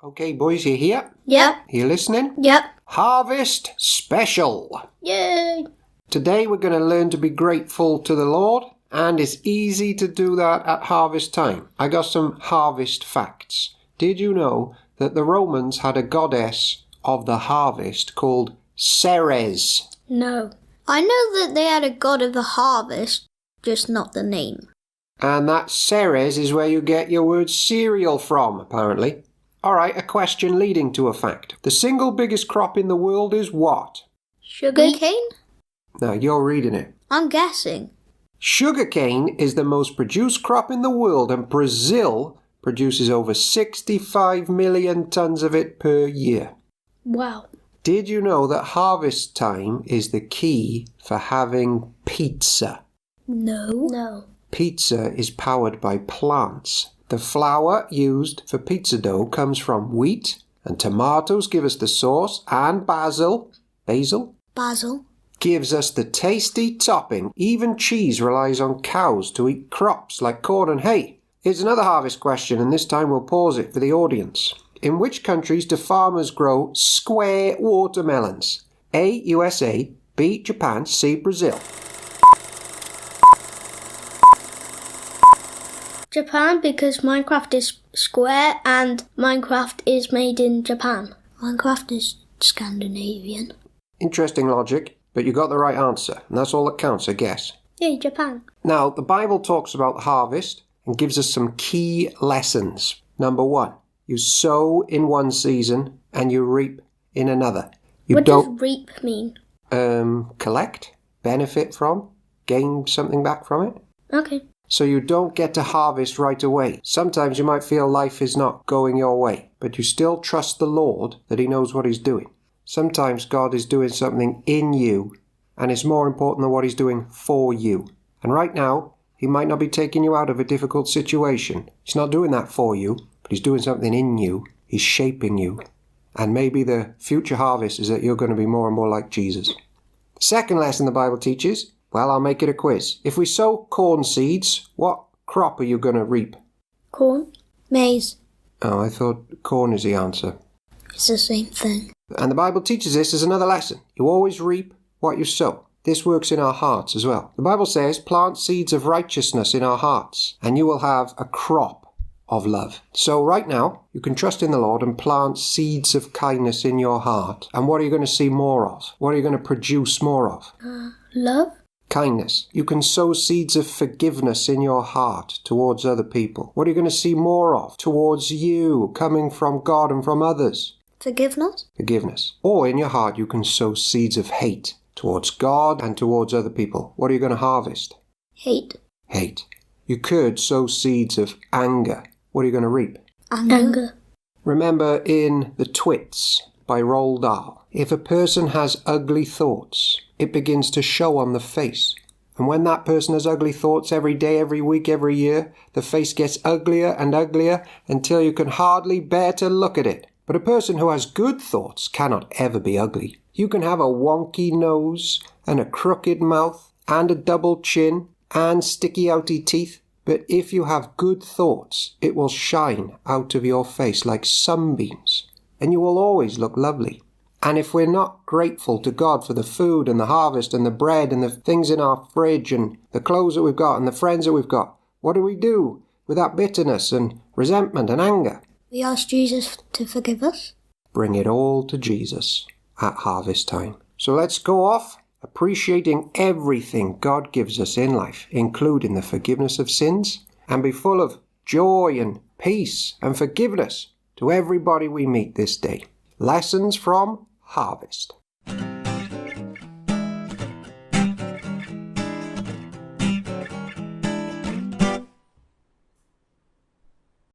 Okay, boys, you here? Yep. You listening? Yep. Harvest Special. Yay. Today we're going to learn to be grateful to the Lord, and it's easy to do that at harvest time. I got some harvest facts. Did you know that the Romans had a goddess of the harvest called Ceres? No. I know that they had a god of the harvest, just not the name. And that Ceres is where you get your word cereal from, apparently. Alright, a question leading to a fact. The single biggest crop in the world is what? Sugarcane? Now, you're reading it. I'm guessing. Sugarcane is the most produced crop in the world, and Brazil produces over 65 million tons of it per year. Wow. Did you know that harvest time is the key for having pizza? No. Pizza is powered by plants. The flour used for pizza dough comes from wheat, and tomatoes give us the sauce, and basil gives us the tasty topping. Even cheese relies on cows to eat crops like corn and hay. Here's another harvest question, and this time we'll pause it for the audience. In which countries do farmers grow square watermelons? A. USA, B. Japan, C. Brazil. Japan, because Minecraft is square and Minecraft is made in Japan. Minecraft is Scandinavian. Interesting logic, but you got the right answer, and that's all that counts, I guess. Yay, Japan. Now, the Bible talks about harvest and gives us some key lessons. Number 1, you sow in one season and you reap in another. What does reap mean? Collect, benefit from, gain something back from it. Okay. So you don't get to harvest right away. Sometimes you might feel life is not going your way, but you still trust the Lord that He knows what He's doing. Sometimes God is doing something in you, and it's more important than what He's doing for you. And right now, He might not be taking you out of a difficult situation. He's not doing that for you, but He's doing something in you. He's shaping you. And maybe the future harvest is that you're going to be more and more like Jesus. The second lesson the Bible teaches, well, I'll make it a quiz. If we sow corn seeds, what crop are you going to reap? Corn? Maize. Oh, I thought corn is the answer. It's the same thing. And the Bible teaches this as another lesson. You always reap what you sow. This works in our hearts as well. The Bible says, plant seeds of righteousness in our hearts, and you will have a crop of love. So right now, you can trust in the Lord and plant seeds of kindness in your heart. And what are you going to see more of? What are you going to produce more of? Love? Kindness. You can sow seeds of forgiveness in your heart towards other people. What are you going to see more of towards you, coming from God and from others? Forgiveness? Forgiveness. Or in your heart, you can sow seeds of hate towards God and towards other people. What are you going to harvest? Hate. Hate. You could sow seeds of anger. What are you going to reap? Anger. Remember in The Twits by Roald Dahl, if a person has ugly thoughts, it begins to show on the face. And when that person has ugly thoughts every day, every week, every year, the face gets uglier and uglier until you can hardly bear to look at it. But a person who has good thoughts cannot ever be ugly. You can have a wonky nose and a crooked mouth and a double chin and sticky outy teeth, but if you have good thoughts, it will shine out of your face like sunbeams, and you will always look lovely. And if we're not grateful to God for the food and the harvest and the bread and the things in our fridge and the clothes that we've got and the friends that we've got, what do we do with that bitterness and resentment and anger? We ask Jesus to forgive us. Bring it all to Jesus at harvest time. So let's go off appreciating everything God gives us in life, including the forgiveness of sins, and be full of joy and peace and forgiveness to everybody we meet this day. Lessons from harvest.